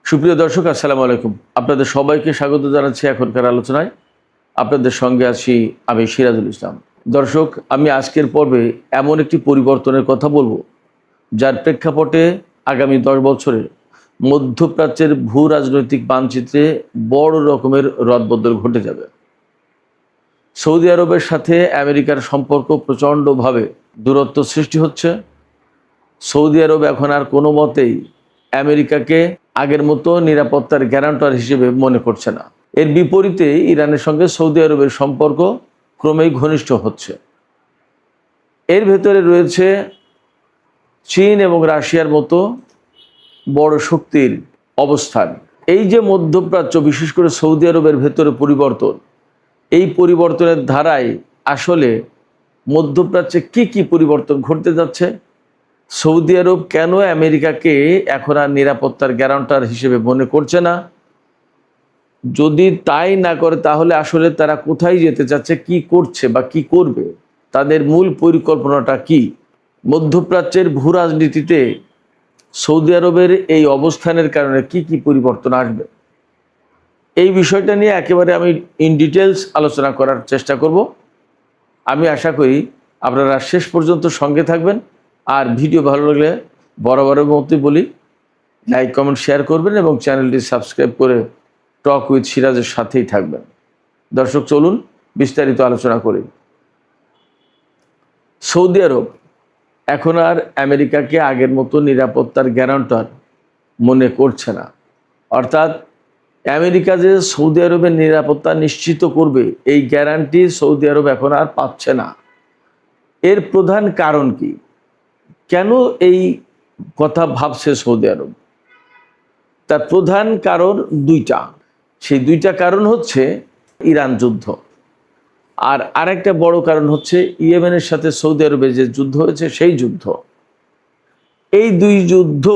সুপ্রিয় দর্শক, আসসালামু আলাইকুম। আপনাদের সবাইকে স্বাগত জানাচ্ছি এখনকার আলোচনায়। আপনাদের সঙ্গে আছি আমি সিরাজুল ইসলাম। দর্শক, আমি আজকের পর্বে এমন একটি পরিবর্তনের কথা বলবো যার প্রেক্ষাপটে আগামী 10 বছরে মধ্যপ্রাচ্যের ভূ রাজনৈতিক মানচিত্রে বড় রকমের রদবদল ঘটে যাবে। সৌদি আরবের সাথে আমেরিকার সম্পর্ক প্রচণ্ডভাবে দূরত্ব সৃষ্টি হচ্ছে। সৌদি আরব এখন আর কোনো মতেই আমেরিকাকে আগের মতো নিরাপত্তার গ্যারান্টার হিসেবে মনে করছে না। এর বিপরীতে ইরানের সঙ্গে সৌদি আরবের সম্পর্ক ক্রমেই ঘনিষ্ঠ হচ্ছে। এর ভেতরে রয়েছে চীন এবং রাশিয়ার মতো বড় শক্তির অবস্থান। এই যে মধ্যপ্রাচ্য, বিশেষ করে সৌদি আরবের ভেতরে পরিবর্তন, এই পরিবর্তনের ধারায় আসলে মধ্যপ্রাচ্যে কি পরিবর্তন ঘটতে যাচ্ছে, সৌদি আরব কেন আমেরিকাকে এখন আর নিরাপত্তার গ্যারান্টার হিসেবে মনে করছে না, যদি তাই না করে তাহলে আসলে তারা কোথায় যেতে চাচ্ছে, কি করছে বা কি করবে, তাদের মূল পরিকল্পনাটা কি, মধ্যপ্রাচ্যের ভূ রাজনীতিতে সৌদি আরবের এই অবস্থানের কারণে কি পরিবর্তন আসবে, এই বিষয়টা নিয়ে একেবারে আমি ইন ডিটেলস আলোচনা করার চেষ্টা করব। আমি আশা করি আপনারা শেষ পর্যন্ত সঙ্গে থাকবেন। আর ভিডিও ভালো লাগলে বরাবরের মতোই বলি, লাইক কমেন্ট শেয়ার করবেন এবং চ্যানেলটি সাবস্ক্রাইব করে টক উইথ সিরাজের সাথেই থাকবেন। দর্শক, চলুন বিস্তারিত আলোচনা করি। সৌদি আরব এখন আর আমেরিকাকে আগের মতো নিরাপত্তার গ্যারান্টার মনে করছে না। অর্থাৎ আমেরিকা যে সৌদি আরবের নিরাপত্তা নিশ্চিত করবে, এই গ্যারান্টি সৌদি আরব এখন আর পাচ্ছে না। এর প্রধান কারণ কি? কেন এই কথা ভাবছে সৌদি আরব? তার প্রধান কারণ দুইটা। সেই দুইটা কারণ হচ্ছে ইরান যুদ্ধ, আর আরেকটা বড় কারণ হচ্ছে ইয়েমেনের সাথে সৌদি আরবের যে যুদ্ধ হয়েছে সেই যুদ্ধ। এই দুই যুদ্ধ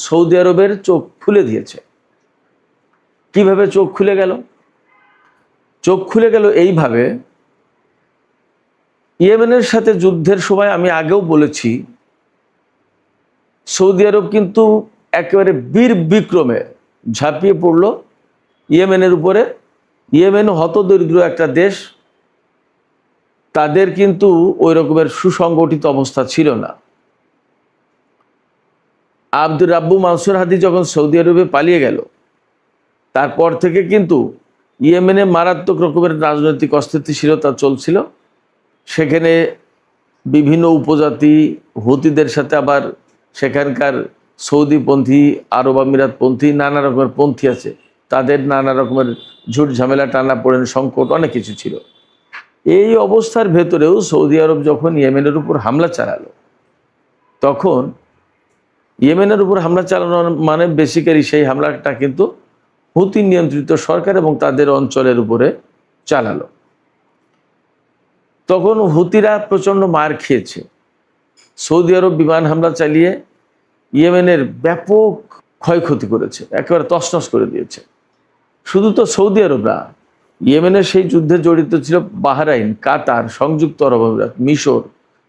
সৌদি আরবের চোখ খুলে দিয়েছে। কিভাবে চোখ খুলে গেল? চোখ খুলে গেল এইভাবে, ইয়েমেনের সাথে যুদ্ধের সময় আমি আগেও বলেছি, সৌদি আরব কিন্তু একেবারে বীর বিক্রমে ঝাঁপিয়ে পড়ল ইয়েমেনের উপরে। ইয়েমেন হতদরিদ্র একটা দেশ, তাদের কিন্তু ওই রকমের সুসংগঠিত অবস্থা ছিল না। আব্দুর রাব্বু মানসুর হাদি যখন সৌদি আরবে পালিয়ে গেল, তারপর থেকে কিন্তু ইয়েমেনে মারাত্মক রকমের রাজনৈতিক অস্থিতিশীলতা চলছিল। সেখানে বিভিন্ন উপজাতি হুতিদের সাথে আবার সেখানকার সৌদিপন্থী, আরব আমিরাতপন্থী, নানা রকমের পন্থী আছে, তাদের নানা রকমের ঝুট ঝামেলা, টানা পড়েন, সংকট, অনেক কিছু ছিল। এই অবস্থার ভেতরেও সৌদি আরব যখন ইয়েমেনের উপর হামলা চালালো, তখন ইয়েমেনের উপর হামলা চালানো মানে বেসিক্যালি সেই হামলাটা কিন্তু হুতি নিয়ন্ত্রিত সরকার এবং তাদের অঞ্চলের উপরে চালালো। তখন হুতিরা প্রচণ্ড মার খেয়েছে। সৌদি আরব বিমান হামলা চালিয়ে ইয়েমেনের ব্যাপক ক্ষয়ক্ষতি করেছে, একেবারে তছনছ করে দিয়েছে। শুধু তো সৌদি আরব না, ইয়েমেনের সেই যুদ্ধে জড়িত ছিল বাহরাইন, কাতার, সংযুক্ত আরব আমিরাত, মিশর,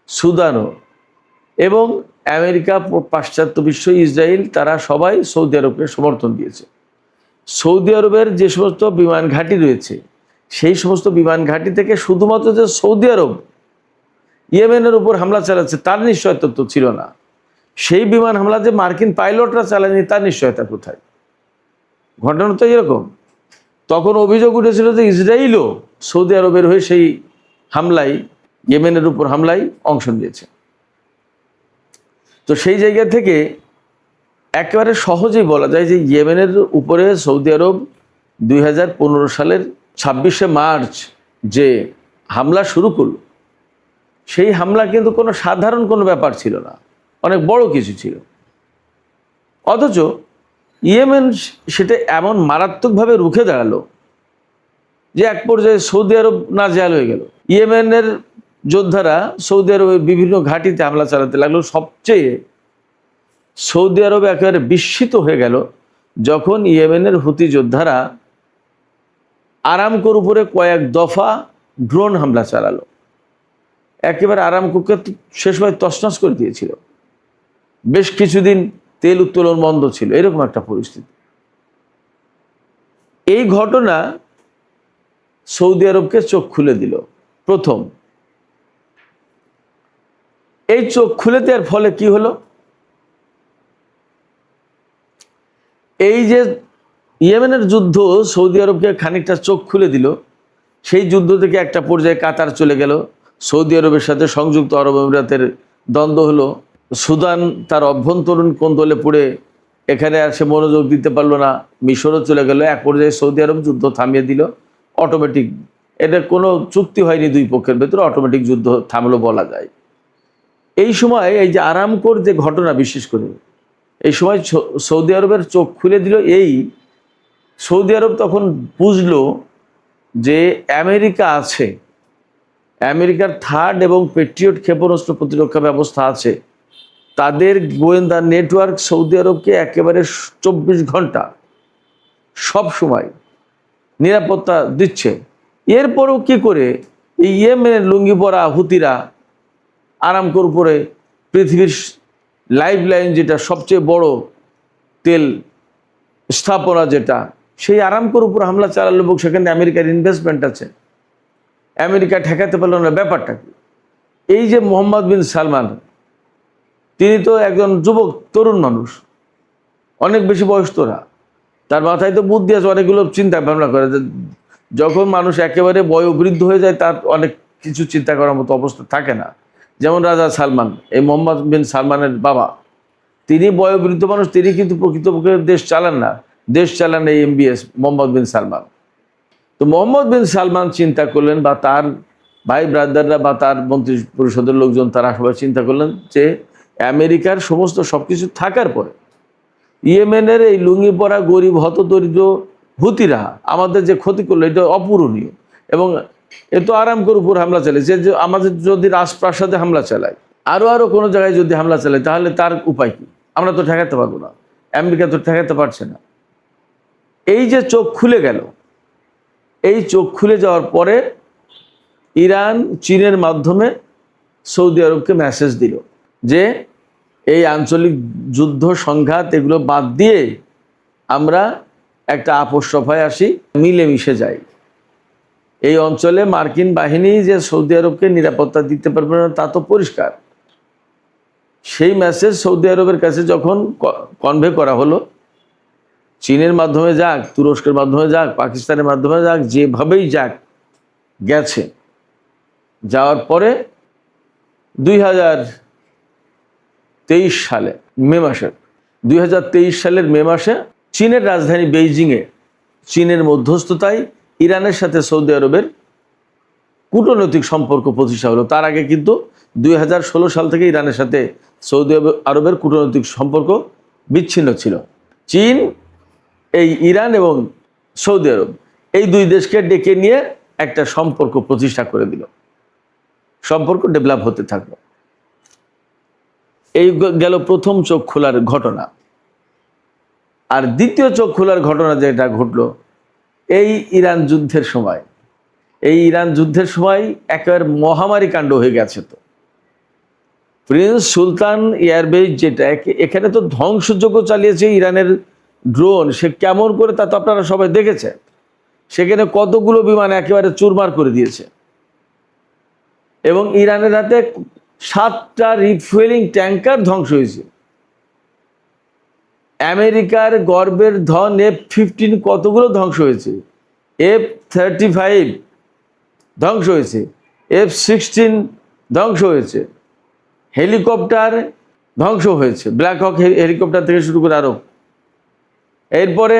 সুদানও এবং আমেরিকা, পাশ্চাত্য বিশ্ব, ইসরায়েল, তারা সবাই সৌদি আরবকে সমর্থন দিয়েছে। সৌদি আরবের যে সমস্ত বিমান ঘাঁটি রয়েছে, সেই সমস্ত বিমান ঘাঁটি থেকে শুধুমাত্র যে সৌদি আরব ইয়েমেনের উপর হামলা চালাচ্ছে তার নিশ্চয়তা তো ছিল না। সেই বিমান হামলা যে মার্কিন পাইলটরা চালায়নি তার নিশ্চয়তা কোথায়? ঘটনা তো এরকম। তখন অভিযোগ উঠেছিল যে ইসরায়েলও সৌদি আরবের হয়ে সেই হামলায়, ইয়েমেনের উপর হামলায় অংশ নিয়েছে। তো সেই জায়গা থেকে একেবারে সহজেই বলা যায় যে ইয়েমেনের উপরে সৌদি আরব 2015 সালের 26শে মার্চ যে হামলা শুরু করল, সেই হামলা কিন্তু কোনো সাধারণ কোনো ব্যাপার ছিল না, অনেক বড় কিছু ছিল। অথচ ইয়েমেন সেটা এমন মারাত্মকভাবে রুখে দাঁড়ালো যে এক পর্যায়ে সৌদি আরব নাজেহাল হয়ে গেল। ইয়েমেনের যোদ্ধারা সৌদি আরবের বিভিন্ন ঘাঁটিতে হামলা চালাতে লাগলো। সবচেয়ে সৌদি আরব একেবারে বিস্মিত হয়ে গেল যখন ইয়েমেনের হুতি যোদ্ধারা আরামকোর উপরে কয়েক দফা ড্রোন হামলা চালালো। একেবারে আরামকোকে সে সময় তছনছ করে দিয়েছিল। বেশ কিছুদিন তেল উত্তোলন বন্ধ ছিল, এরকম একটা পরিস্থিতি। এই ঘটনা সৌদি আরবকে চোখ খুলে দিল। প্রথম এই চোখ খুলে দেওয়ার ফলে কি হলো, এই যে ইয়েমেনের যুদ্ধ সৌদি আরবকে খানিকটা চোখ খুলে দিল। সেই যুদ্ধ থেকে একটা পর্যায়ে কাতার চলে গেল, সৌদি আরবের সাথে সংযুক্ত আরব আমিরাতের দ্বন্দ্ব হলো, সুদান তার অভ্যন্তরীণ কোন্দলে পড়ে এখানে আর সে মনোযোগ দিতে পারলো না, মিশরও চলে গেল। এক পর্যায়ে সৌদি আরব যুদ্ধ থামিয়ে দিল অটোমেটিক। এটা কোনো চুক্তি হয়নি দুই পক্ষের ভেতরে, অটোমেটিক যুদ্ধ থামলো বলা যায়। এই সময় এই যে আরামকোর যে ঘটনা, বিশেষ করে এই সময় সৌদি আরবের চোখ খুলে দিল। এই সৌদি আরব তখন বুঝলো যে আমেরিকা আছে, আমেরিকার থার্ড এবং পেট্রিয়ট ক্ষেপণাস্ত্র প্রতিরক্ষা ব্যবস্থা আছে, তাদের গোয়েন্দা নেটওয়ার্ক সৌদি আরবকে একেবারে 24 ঘন্টা সব সময় নিরাপত্তা দিচ্ছে। এরপরও কি করে এই ইয়েমেনের লুঙ্গি পরা হুতিরা আরামকোর উপরে, পৃথিবীর লাইফ লাইন যেটা সবচেয়ে বড় তেল স্থাপনা যেটা, সেই আরামকোর উপর হামলা চালালো এবং সেখানে আমেরিকার ইনভেস্টমেন্ট আছে, আমেরিকা ঠেকাতে পারল না। ব্যাপারটা কি, এই যে মোহাম্মদ বিন সালমান, তিনি তো একজন যুবক তরুণ মানুষ, অনেক বেশি বয়স তোরা, তার মাথায় তো বুদ্ধি আছে, অনেকগুলো চিন্তা ভাবনা করে। যখন মানুষ একেবারে বয়োবৃদ্ধ হয়ে যায় তার অনেক কিছু চিন্তা করার মতো অবস্থা থাকে না। যেমন রাজা সালমান, এই মোহাম্মদ বিন সালমানের বাবা, তিনি বয়োবৃদ্ধ মানুষ, তিনি কিন্তু প্রকৃতপক্ষে দেশ চালান না, দেশ চালান এই MBS মোহাম্মদ বিন সালমান। তো মোহাম্মদ বিন সালমান চিন্তা করলেন, বা তার ভাই ব্রাদাররা বা তার মন্ত্রী পরিষদের লোকজন, তারা সবাই চিন্তা করলেন যে আমেরিকার সমস্ত সব কিছু থাকার পরে ইয়েমেনের এই লুঙ্গি পরা গরিব হতদরিদ্র হুতিরা আমাদের যে ক্ষতি করলো, এটা অপূরণীয়। এবং এ তো আরামকোর উপর হামলা চালিয়েছে, যে আমাদের যদি রাজপ্রাসাদে হামলা চালায়, আরও কোনো জায়গায় যদি হামলা চালায়, তাহলে তার উপায় কি? আমরা তো ঠেকাতে পারবো না, আমেরিকা তো ঠেকাতে পারছে না। এই যে চোখ খুলে গেল, এই চোখ খুলে যাওয়ার পরে ইরান চীনের মাধ্যমে সৌদি আরবকে মেসেজ দিল যে এই আঞ্চলিক যুদ্ধ সংঘাত এগুলো বাদ দিয়ে আমরা একটা আপোষ সভায় আসি, মিলেমিশে যাই। এই অঞ্চলে মার্কিন বাহিনী যে সৌদি আরবকে নিরাপত্তা দিতে পারবে না তা তো পরিষ্কার। সেই মেসেজ সৌদি আরবের কাছে যখন কনভে করা হলো, চীনের মাধ্যমে যাক, তুরস্কের মাধ্যমে যাক, পাকিস্তানের মাধ্যমে যাক, যেভাবেই যাক গেছে, যাওয়ার পরে 2023 সালে মে মাসে, 2023 সালের মে মাসে চীনের রাজধানী বেইজিংয়ে চীনের মধ্যস্থতায় ইরানের সাথে সৌদি আরবের কূটনৈতিক সম্পর্ক প্রতিষ্ঠা হলো। তার আগে কিন্তু 2016 সাল থেকে ইরানের সাথে সৌদি আরবের কূটনৈতিক সম্পর্ক বিচ্ছিন্ন ছিল। চীন, এই ইরান এবং সৌদি আরব, এই দুই দেশকে ডেকে নিয়ে একটা সম্পর্ক প্রতিষ্ঠা করে দিল, সম্পর্ক ডেভেলপ হতে থাকলো। এই গেল প্রথম চোখ খোলার ঘটনা। আর দ্বিতীয় চোখ খোলার ঘটনা যেটা ঘটলো এই ইরান যুদ্ধের সময়, এই ইরান যুদ্ধের সময় একেবারে মহামারী কাণ্ড হয়ে গেছে। তো প্রিন্স সুলতান এয়ারবেস যেটা, এখানে তো ধ্বংসযজ্ঞ চালিয়েছে ইরানের ড্রোন, সে কেমন করে তা তো আপনারা সবাই দেখেছেন। সেখানে কতগুলো বিমান একেবারে চুরমার করে দিয়েছে, এবং ইরানের হাতে 7টা রিফুয়েলিং ট্যাঙ্কার ধ্বংস হয়েছে। আমেরিকার গর্বের ধন F-15 কতগুলো ধ্বংস হয়েছে, F-35 ধ্বংস হয়েছে, F-16 ধ্বংস হয়েছে, হেলিকপ্টার ধ্বংস হয়েছে, ব্ল্যাক হক হেলিকপ্টার থেকে শুরু করে আরও। এরপরে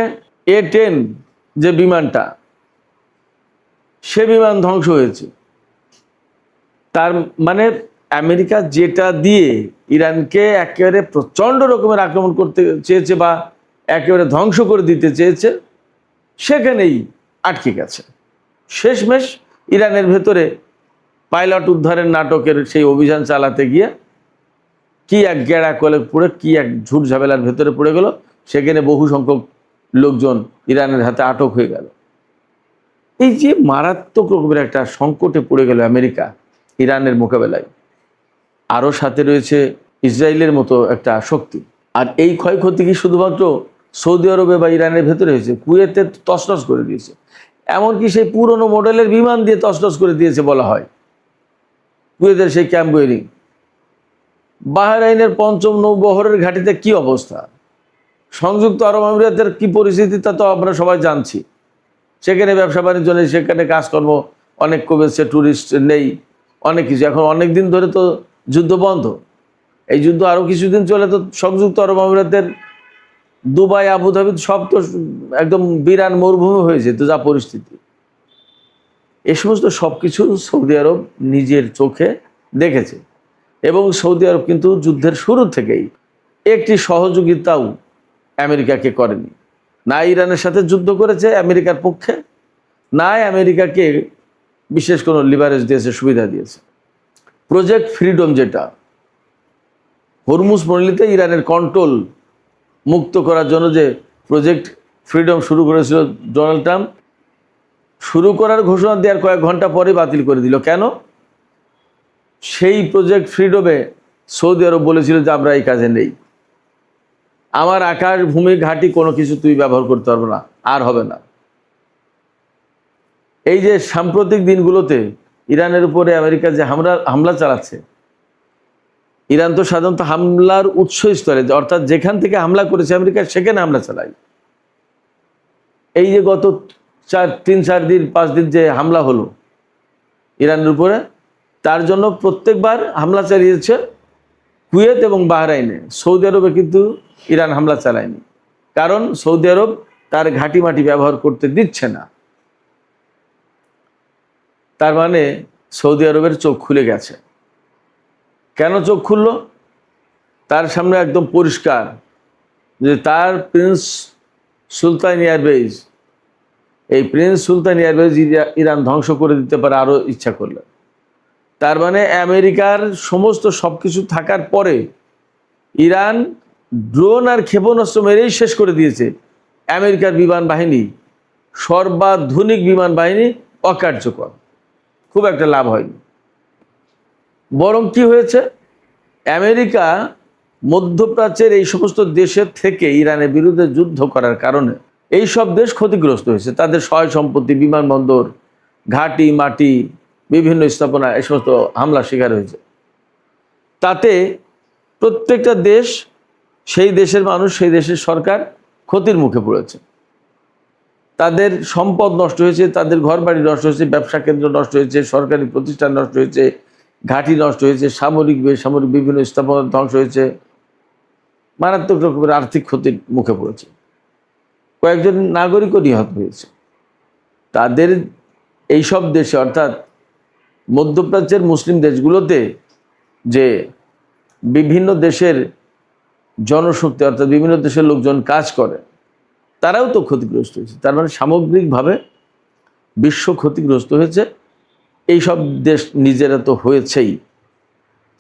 A-10 যে বিমানটা, সে বিমান ধ্বংস হয়েছে। তার মানে আমেরিকা যেটা দিয়ে ইরানকে একেবারে প্রচণ্ড রকমের আক্রমণ করতে চেয়েছে বা একেবারে ধ্বংস করে দিতে চেয়েছে, সেখানেই আটকে গেছে। শেষমেশ ইরানের ভেতরে পাইলট উদ্ধারের নাটকের সেই অভিযান চালাতে গিয়ে কি এক গেড়া কলে পড়ে, কি এক ঝুট ঝামেলার ভেতরে পড়ে গেল, সেখানে বহু সংখ্যক লোকজন ইরানের হাতে আটক হয়ে গেল। এই যে মারাত্মক রকমের একটা সংকটে পড়ে গেল আমেরিকা ইরানের মোকাবেলায়, আরও সাথে রয়েছে ইসরায়েলের মতো একটা শক্তি। আর এই ক্ষয়ক্ষতি কি শুধুমাত্র সৌদি আরবে বা ইরানের ভেতরে হয়েছে, কুয়েতে তছনছ করে দিয়েছে। এমনকি সেই পুরনো মডেলের বিমান দিয়ে তছনছ করে দিয়েছে বলা হয় কুয়েতের সেই ক্যাম্প গোয়রিং। বাহরাইনের পঞ্চম নৌবহরের ঘাঁটিতে কি অবস্থা, সংযুক্ত আরব আমিরাতের কি পরিস্থিতি তা তো আমরা সবাই জানছি। সেখানে ব্যবসা বাণিজ্য নেই, সেখানে কাজকর্ম অনেক কমেছে, ট্যুরিস্ট নেই, অনেক কিছু। এখন অনেক দিন ধরে তো যুদ্ধ বন্ধ। এই যুদ্ধ আরও কিছুদিন চলে তো সংযুক্ত আরব আমিরাতের দুবাই, আবুধাবি সব তো একদম বিরান মরুভূমি হয়ে যেত যা পরিস্থিতি। এই সমস্ত সব কিছু সৌদি আরব নিজের চোখে দেখেছে। এবং সৌদি আরব কিন্তু যুদ্ধের শুরু থেকেই একটি সহযোগিতাও আমেরিকাকে করেনি। না ইরানের সাথে যুদ্ধ করেছে আমেরিকার পক্ষে, না আমেরিকাকে বিশেষ কোনো লিভারেজ দিয়েছে, সুবিধা দিয়েছে। প্রজেক্ট ফ্রিডম, যেটা হরমুজ প্রণালীতে ইরানের কন্ট্রোল মুক্ত করার জন্য যে প্রজেক্ট ফ্রিডম শুরু করেছিল ডোনাল্ড ট্রাম্প, শুরু করার ঘোষণা দেওয়ার কয়েক ঘন্টা পরে বাতিল করে দিল। কেন? সেই প্রজেক্ট ফ্রিডমে সৌদি আরব বলেছিল যে আমরা এই কাজে নেই, আমার আকাশ ভূমি ঘাঁটি কোনো কিছু তুই ব্যবহার করতে পারবে না, আর হবে না। এই যে সাম্প্রতিক দিনগুলোতে ইরানের উপরে আমেরিকা যে হামলা চালাচ্ছে, ইরান তো সাধারণত হামলার উৎসস্থলে, অর্থাৎ যেখান থেকে হামলা করেছে আমেরিকা সেখানে হামলা চালায়। এই যে গত 3-4 দিন 5 দিন যে হামলা হলো ইরানের উপরে, তার জন্য প্রত্যেকবার হামলা চালিয়েছে কুয়েত এবং বাহরাইনে। সৌদি আরবে কিন্তু ইরান হামলা চালায়নি, কারণ সৌদি আরব তার ঘাঁটি মাটি ব্যবহার করতে দিচ্ছে না। তার মানে সৌদি আরবের চোখ খুলে গেছে। কেন চোখ খুলল? তার সামনে একদম পরিষ্কার যে তার প্রিন্স সুলতান এয়ারবেজ, এই প্রিন্স সুলতান এয়ারবেজ ইরান ধ্বংস করে দিতে পারে আরও ইচ্ছা করলে। তার মানে আমেরিকার সমস্ত সব কিছু থাকার পরে ইরান ড্রোন আর ক্ষেপণাস্ত্র মেরেই শেষ করে দিয়েছে আমেরিকার বিমান বাহিনী, সর্বাধুনিক বিমান বাহিনী অকার্যকর, খুব একটা লাভ হয়নি। বরং কি হয়েছে, আমেরিকা মধ্যপ্রাচ্যের এই সমস্ত দেশের থেকে ইরানের বিরুদ্ধে যুদ্ধ করার কারণে এই সব দেশ ক্ষতিগ্রস্ত হয়েছে। তাদের সহায় সম্পত্তি, বিমানবন্দর, ঘাঁটি মাটি, বিভিন্ন স্থাপনা এই সমস্ত হামলা শিকার হয়েছে। তাতে প্রত্যেকটা দেশ, সেই দেশের মানুষ, সেই দেশের সরকার ক্ষতির মুখে পড়েছে। তাদের সম্পদ নষ্ট হয়েছে, তাদের ঘরবাড়ি নষ্ট হয়েছে, ব্যবসা কেন্দ্র নষ্ট হয়েছে, সরকারি প্রতিষ্ঠান নষ্ট হয়েছে, ঘাঁটি নষ্ট হয়েছে, সামরিক বেসামরিক বিভিন্ন স্থাপনা ধ্বংস হয়েছে, মারাত্মক রকমের আর্থিক ক্ষতির মুখে পড়েছে, কয়েকজন নাগরিকও নিহত হয়েছে। তাদের এইসব দেশে, অর্থাৎ মধ্যপ্রাচ্যের মুসলিম দেশগুলোতে যে বিভিন্ন দেশের জনশক্তি, অর্থাৎ বিভিন্ন দেশের লোকজন কাজ করে, তারাও তো ক্ষতিগ্রস্ত হয়েছে। তার মানে সামগ্রিকভাবে বিশ্ব ক্ষতিগ্রস্ত হয়েছে। এই সব দেশ নিজেরা তো হয়েছেই।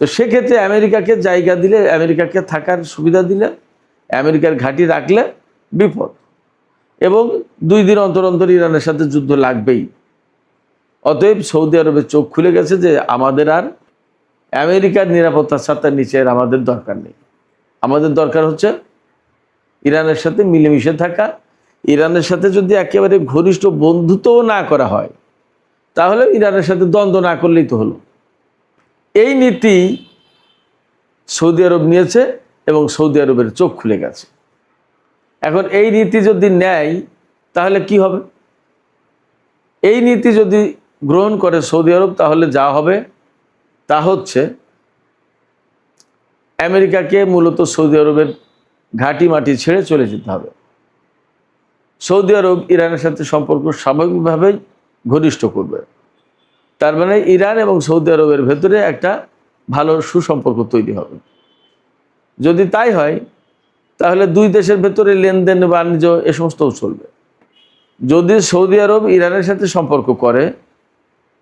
তো সেক্ষেত্রে আমেরিকাকে জায়গা দিলে, আমেরিকাকে থাকার সুবিধা দিলে, আমেরিকার ঘাঁটি রাখলে বিপদ। এবং 2 দিন অন্তর অন্তর ইরানের সাথে যুদ্ধ লাগবেই। অতএব সৌদি আরবের চোখ খুলে গেছে যে আমাদের আর আমেরিকার নিরাপত্তার ছাতার নিচে আর আমাদের দরকার নেই। আমাদের দরকার হচ্ছে ইরানের সাথে মিলেমিশে থাকা। ইরানের সাথে যদি একেবারে ঘনিষ্ঠ বন্ধুত্বও না করা হয়, তাহলে ইরানের সাথে দ্বন্দ্ব না করলেই তো হলো। এই নীতি সৌদি আরব নিয়েছে এবং সৌদি আরবের চোখ খুলে গেছে। এখন এই নীতি যদি নেয় তাহলে কি হবে? এই নীতি যদি গ্রহণ করে সৌদি আরব, তাহলে যা হবে তা হচ্ছে আমেরিকাকে মূলত সৌদি আরবের ঘাঁটি মাটি ছেড়ে চলে যেতে হবে। সৌদি আরব ইরানের সাথে সম্পর্ক স্বাভাবিকভাবেই ঘনিষ্ঠ করবে। তার মানে ইরান এবং সৌদি আরবের ভেতরে একটা ভালো সুসম্পর্ক তৈরি হবে। যদি তাই হয় তাহলে 2 দেশের ভেতরে লেনদেন, বাণিজ্য এ সমস্তও চলবে। যদি সৌদি আরব ইরানের সাথে সম্পর্ক করে,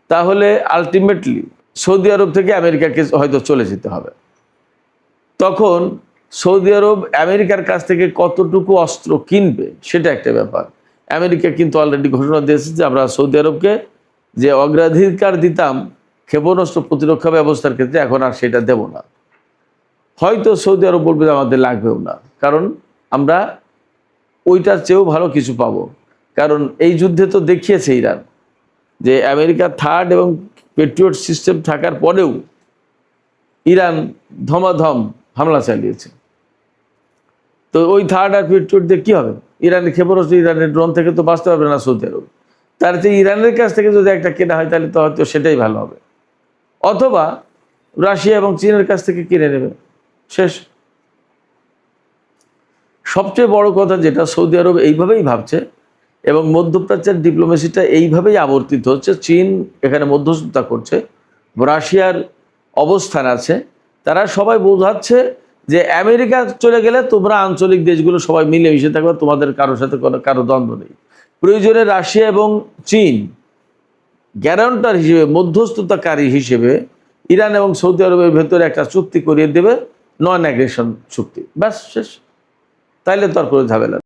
তাহলে আলটিমেটলি সৌদি আরব থেকে আমেরিকাকে হয়তো চলে যেতে হবে। তখন সৌদি আরব আমেরিকার কাছ থেকে কতটুকু অস্ত্র কিনবে সেটা একটা ব্যাপার। আমেরিকা কিন্তু অলরেডি ঘোষণা দিয়েছে যে আমরা সৌদি আরবকে যে অগ্রাধিকার দিতাম ক্ষেপণাস্ত্র প্রতিরক্ষা ব্যবস্থার ক্ষেত্রে, এখন আর সেটা দেব না। হয়তো সৌদি আরব বলবে আমাদের লাগবেও না, কারণ আমরা ওইটার চেয়েও ভালো কিছু পাবো। কারণ এই যুদ্ধে তো দেখিয়েছে ইরান যে আমেরিকা থার্ড এবং পেট্রিয়ট সিস্টেম থাকার পরেও ইরান ধমাধম হামলা চালিয়েছে। তো ওই থার্ড আর পেট্রিয়ট দিয়ে কী হবে? ইরানের ক্ষেপণাস্ত্র, ইরানের ড্রোন থেকে তো বাঁচতে পারবে না সৌদি আরব। তার চেয়ে ইরানের কাছ থেকে যদি একটা কেনা হয় তাহলে তো হয়তো সেটাই ভালো হবে, অথবা রাশিয়া এবং চীনের কাছ থেকে কিনে নেবে, শেষ। সবচেয়ে বড় কথা যেটা, সৌদি আরব এইভাবেই ভাবছে এবং মধ্যপ্রাচ্যের ডিপ্লোমেসিটা এইভাবেই আবর্তিত হচ্ছে। চীন এখানে মধ্যস্থতা করছে, রাশিয়ার অবস্থান আছে, তারা সবাই বোঝাচ্ছে যে আমেরিকা চলে গেলে তোমরা আঞ্চলিক দেশগুলো সবাই মিলেমিশে থাকবে, তোমাদের কারোর সাথে কারো দ্বন্দ্ব নেই। প্রয়োজনে রাশিয়া এবং চীন গ্যারান্টার হিসেবে, মধ্যস্থতাকারী হিসেবে ইরান এবং সৌদি আরবের ভেতরে একটা চুক্তি করিয়ে দেবে, নন অ্যাগ্রেশন চুক্তি, ব্যাস শেষ। তাইলে তো আর কোনো ঝামেলা।